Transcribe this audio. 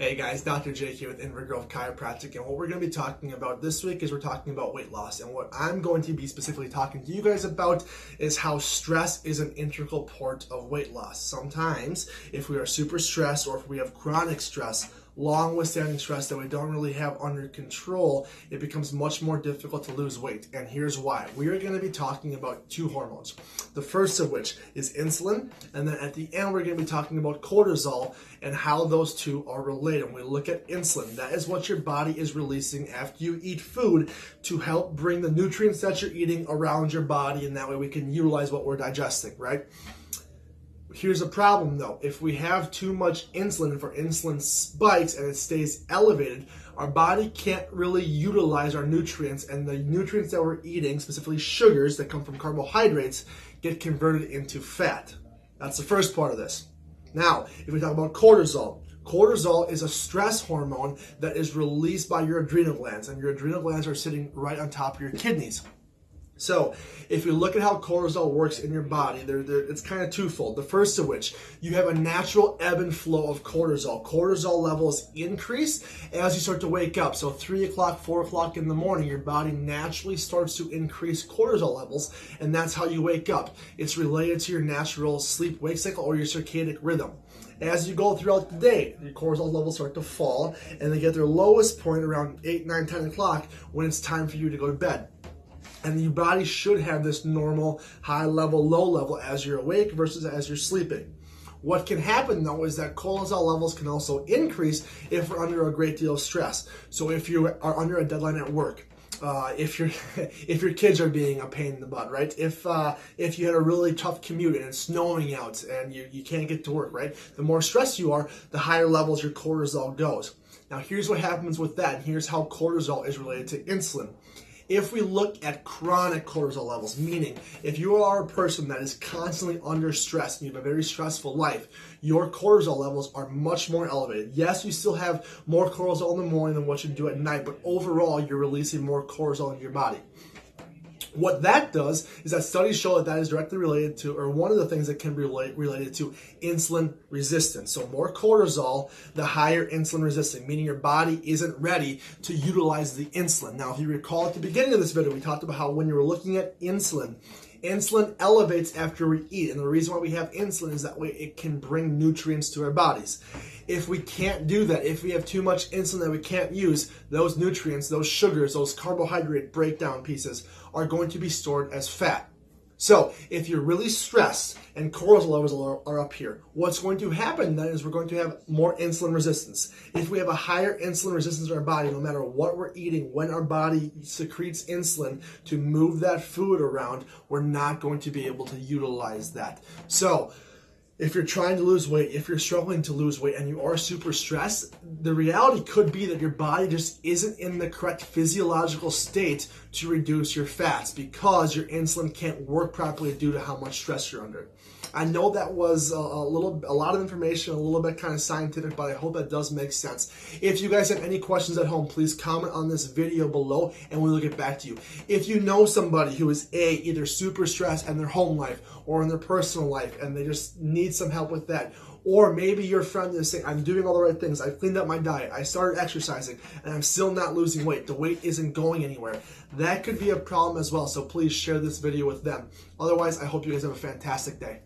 Hey guys, Dr. Jake here with Inver Chiropractic, and what we're going to be talking about this week is we're talking about weight loss. And what I'm going to be specifically talking to you guys about is how stress is an integral part of weight loss. Sometimes, if we are super stressed or if we have chronic stress, long withstanding stress that we don't really have under control, it becomes much more difficult to lose weight. And here's why. We are going to be talking about two hormones. The first of which is insulin, and then at the end we're going to be talking about cortisol and how those two are related. When we look at insulin, that is what your body is releasing after you eat food to help bring the nutrients that you're eating around your body, and that way we can utilize what we're digesting, right? Here's a problem though. If we have too much insulin, if our insulin spikes and it stays elevated, our body can't really utilize our nutrients, and the nutrients that we're eating, specifically sugars that come from carbohydrates, get converted into fat. That's the first part of this. Now, if we talk about cortisol, cortisol is a stress hormone that is released by your adrenal glands, and your adrenal glands are sitting right on top of your kidneys. So, if you look at how cortisol works in your body, it's kind of twofold. The first of which, you have a natural ebb and flow of cortisol. Cortisol levels increase as you start to wake up. So 3 o'clock, 4 o'clock in the morning, your body naturally starts to increase cortisol levels, and that's how you wake up. It's related to your natural sleep-wake cycle or your circadian rhythm. As you go throughout the day, your cortisol levels start to fall, and they get their lowest point around 8, 9, 10 o'clock when it's time for you to go to bed. And your body should have this normal high level, low level as you're awake versus as you're sleeping. What can happen though is that cortisol levels can also increase if we're under a great deal of stress. So if you are under a deadline at work, if your kids are being a pain in the butt, right? If you had a really tough commute and it's snowing out and you can't get to work, right? The more stressed you are, the higher levels your cortisol goes. Now here's what happens with that, and here's how cortisol is related to insulin. If we look at chronic cortisol levels, meaning if you are a person that is constantly under stress and you have a very stressful life, your cortisol levels are much more elevated. Yes, you still have more cortisol in the morning than what you do at night, but overall you're releasing more cortisol in your body. What that does is that studies show that that is directly related to, or one of the things that can be related to, insulin resistance. So more cortisol, the higher insulin resistance, meaning your body isn't ready to utilize the insulin. Now, if you recall at the beginning of this video, we talked about how when you were looking at insulin elevates after we eat. And the reason why we have insulin is that way it can bring nutrients to our bodies. If we can't do that, if we have too much insulin that we can't use, those nutrients, those sugars, those carbohydrate breakdown pieces are going to be stored as fat. So if you're really stressed and cortisol levels are up here, what's going to happen then is we're going to have more insulin resistance. If we have a higher insulin resistance in our body, no matter what we're eating, when our body secretes insulin to move that food around, we're not going to be able to utilize that. So if you're trying to lose weight, if you're struggling to lose weight and you are super stressed, the reality could be that your body just isn't in the correct physiological state to reduce your fats because your insulin can't work properly due to how much stress you're under. I know that was a lot of information, a little bit kind of scientific, but I hope that does make sense. If you guys have any questions at home, please comment on this video below and we'll get back to you. If you know somebody who is either super stressed in their home life or in their personal life and they just need some help with that, or maybe your friend is saying, I'm doing all the right things, I've cleaned up my diet, I started exercising, and I'm still not losing weight, the weight isn't going anywhere, that could be a problem as well, so please share this video with them. Otherwise, I hope you guys have a fantastic day.